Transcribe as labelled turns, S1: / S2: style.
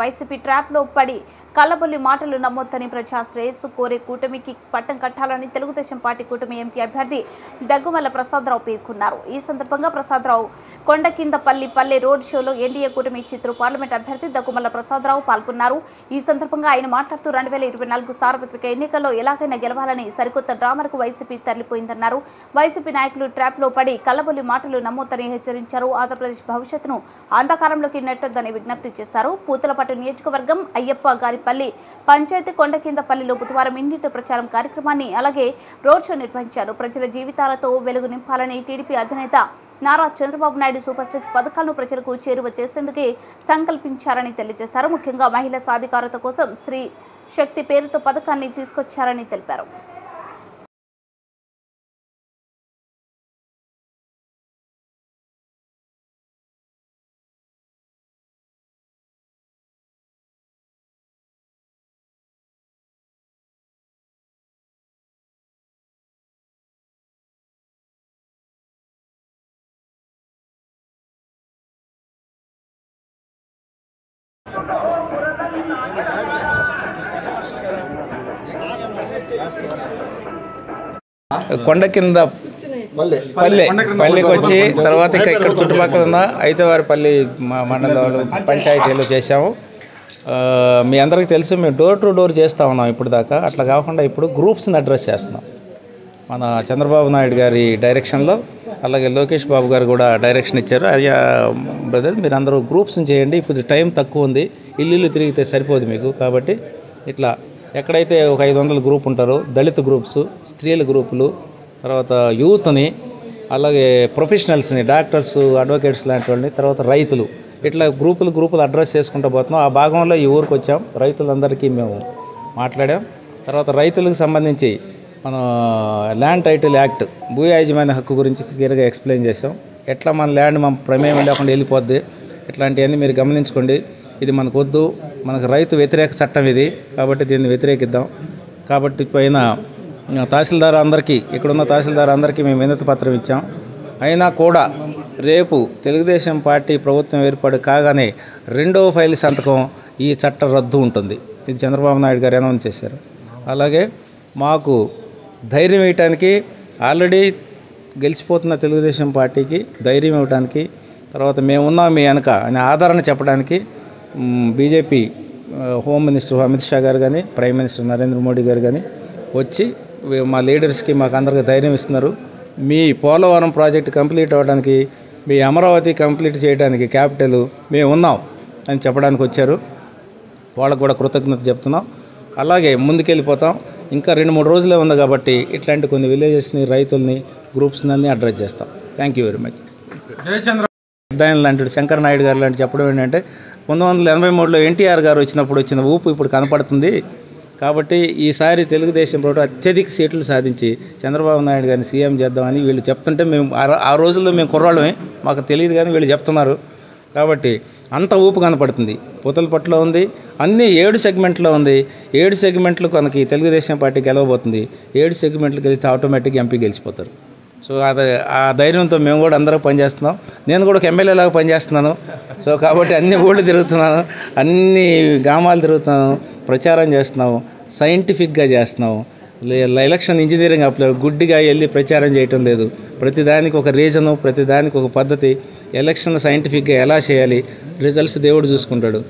S1: YCP ట్రాప్లో పడి కల్లబొల్లి మాటలు నమ్మొద్దని ప్రజా శ్రేయస్సు కోరే కూటమికి పట్టం కట్టాలని తెలుగుదేశం పార్టీ కూటమి ఎంపీ అభ్యర్థి దగ్గుమల్ల ప్రసాదరావు పేర్కొన్నారు. ఈ సందర్భంగా ప్రసాదరావు కొండకిందపల్లి పల్లె రోడ్ షోలో ఎన్డీఏ కూటమి చిత్తూరు పార్లమెంట్ అభ్యర్థి దగ్గుమల్ల ప్రసాదరావు పాల్గొన్నారు. ఈ సందర్భంగా ఆయన మాట్లాడుతూ 2024 సార్వత్రిక ఎన్నికల్లో ఎలాగైనా గెలవాలని సరికొత్త డ్రామాకు వైసీపీ తరలిపోయిందన్నారు. వైసీపీ నాయకులు ట్రాప్లో పడి కల్లబొల్లి మాటలు నమ్మొద్దని హెచ్చరించారు. ఆంధ్రప్రదేశ్ భవిష్యత్తును అంధకారంలోకి నెట్టొద్దని విజ్ఞప్తి చేశారు. పూతలపట్టు నియోజకవర్గం అయ్యప్ప గారిపల్లి పంచాయతీ కొండకిందపల్లిలో బుధవారం ఇంటింటి ప్రచారం కార్యక్రమాన్ని అలాగే రోడ్ షో నిర్వహించారు. ప్రజల జీవితాలతో వెలుగు నింపాలని టీడీపీ అధినేత నారా చంద్రబాబు నాయుడు సూపర్ 6 పథకాలను ప్రజలకు చేరువ చేసేందుకే సంకల్పించారని తెలియజేశారు. ముఖ్యంగా మహిళా సాధికారత కోసం శ్రీ శక్తి పేరుతో పథకాన్ని తీసుకొచ్చారని తెలిపారు.
S2: కొండ కింద పల్లికి వచ్చి తర్వాత ఇక్కడ చుట్టుపక్కల ఉన్న ఐతవారిపల్లి మండలంలో పంచాయతీలో చేసాము. మీ అందరికీ తెలుసు మేము డోర్ టు డోర్ చేస్తూ ఉన్నాం ఇప్పుడు దాకా. అట్లా కాకుండా ఇప్పుడు గ్రూప్స్ని అడ్రస్ చేస్తున్నాం. మన చంద్రబాబు నాయుడు గారి డైరెక్షన్లో అలాగే లోకేష్ బాబు గారు కూడా డైరెక్షన్ ఇచ్చారు. అయ్యా బ్రదర్ మీరు అందరూ గ్రూప్స్ని చేయండి, ఇప్పుడు టైం తక్కువ ఉంది, ఇల్లు తిరిగితే సరిపోదు మీకు. కాబట్టి ఇట్లా ఎక్కడైతే ఒక 500 గ్రూప్ ఉంటారో దళిత గ్రూప్స్, స్త్రీల గ్రూపులు, తర్వాత యూత్ని, అలాగే ప్రొఫెషనల్స్ని, డాక్టర్స్, అడ్వకేట్స్ లాంటి వాళ్ళని, తర్వాత రైతులు, ఇట్లా గ్రూపులు అడ్రస్ చేసుకుంటూ పోతున్నాం. ఆ భాగంలో ఈ ఊరికి వచ్చాం. రైతులందరికీ మేము మాట్లాడాం. తర్వాత రైతులకు సంబంధించి మన ల్యాండ్ టైటిల్ యాక్ట్, భూ యాజమాన్య హక్కు గురించి క్లియర్గా ఎక్స్ప్లెయిన్ చేసాం. ఎట్లా మన ల్యాండ్ మన ప్రమేయం లేకుండా వెళ్ళిపోద్ది, ఇట్లాంటివన్నీ మీరు గమనించుకోండి. ఇది మనకు వద్దు, మనకు రైతు వ్యతిరేక చట్టం ఇది, కాబట్టి దీన్ని వ్యతిరేకిద్దాం. కాబట్టి పైన తహసీల్దార్ అందరికీ, ఇక్కడున్న తహసీల్దార్ అందరికీ మేము వినతి పత్రం ఇచ్చాం. అయినా కూడా రేపు తెలుగుదేశం పార్టీ ప్రభుత్వం ఏర్పాటు కాగానే 2వ ఫైల్ సంతకం ఈ చట్ట రద్దు ఉంటుంది. ఇది చంద్రబాబు నాయుడు గారు అనౌన్స్ చేశారు. అలాగే మాకు ధైర్యం ఇవ్వటానికి, ఆల్రెడీ గెలిచిపోతున్న తెలుగుదేశం పార్టీకి ధైర్యం ఇవ్వడానికి, తర్వాత మేమున్నాం మీ వెనక అని ఆదరణ చెప్పడానికి BJP home minister Amit Shah గారు కానీ, ప్రైమ్ మినిస్టర్ నరేంద్ర మోడీ గారు కానీ వచ్చి మా లీడర్స్కి మాకు అందరికీ ధైర్యం ఇస్తున్నారు. మీ పోలవరం ప్రాజెక్ట్ కంప్లీట్ అవ్వడానికి, మీ అమరావతి కంప్లీట్ చేయడానికి క్యాపిటల్ మేము ఉన్నాం అని చెప్పడానికి వచ్చారు. వాళ్ళకు కూడా కృతజ్ఞత చెప్తున్నాం. అలాగే ముందుకెళ్ళిపోతాం. ఇంకా 2-3 రోజులే ఉంది కాబట్టి ఇట్లాంటి కొన్ని విలేజెస్ని, రైతుల్ని, గ్రూప్స్ని అన్నీ అడ్రస్ చేస్తాం. Thank you very much. Jayachandra లాంటి శంకర్ నాయుడు గారు లాంటి చెప్పడం ఏంటంటే 1983లో ఎన్టీఆర్ గారు వచ్చినప్పుడు వచ్చిన ఊపు ఇప్పుడు కనపడుతుంది. కాబట్టి ఈసారి తెలుగుదేశం ప్రభుత్వం అత్యధిక సీట్లు సాధించి చంద్రబాబు నాయుడు గారిని సీఎం చేద్దామని వీళ్ళు చెప్తుంటే మేము ఆ రోజుల్లో మేము కుర్రాళ్ళమే, మాకు తెలియదు కానీ వీళ్ళు చెప్తున్నారు. కాబట్టి అంత ఊపు కనపడుతుంది. పూతలపట్టులో ఉంది, అన్నీ 7 సెగ్మెంట్లో ఉంది. 7 సెగ్మెంట్లు మనకి తెలుగుదేశం పార్టీ గెలవబోతుంది. 7 సెగ్మెంట్లు గెలిస్తే ఆటోమేటిక్గా ఎంపీ గెలిచిపోతారు. సో ఆ ధైర్యంతో మేము కూడా అందరూ పనిచేస్తున్నాం. నేను కూడా ఒక ఎమ్మెల్యే లాగా పనిచేస్తున్నాను. సో కాబట్టి అన్ని ఊళ్ళు తిరుగుతున్నాను, అన్ని గ్రామాలు తిరుగుతున్నాను, ప్రచారం చేస్తున్నాము, సైంటిఫిక్గా చేస్తున్నాము. ఎలక్షన్ ఇంజనీరింగ్ అప్లై గుడ్డిగా వెళ్ళి ప్రచారం చేయటం లేదు. ప్రతిదానికి ఒక రీజను, ప్రతిదానికి ఒక పద్ధతి. ఎలక్షన్ సైంటిఫిక్గా ఎలా చేయాలి, రిజల్ట్స్ దేవుడు చూసుకుంటాడు.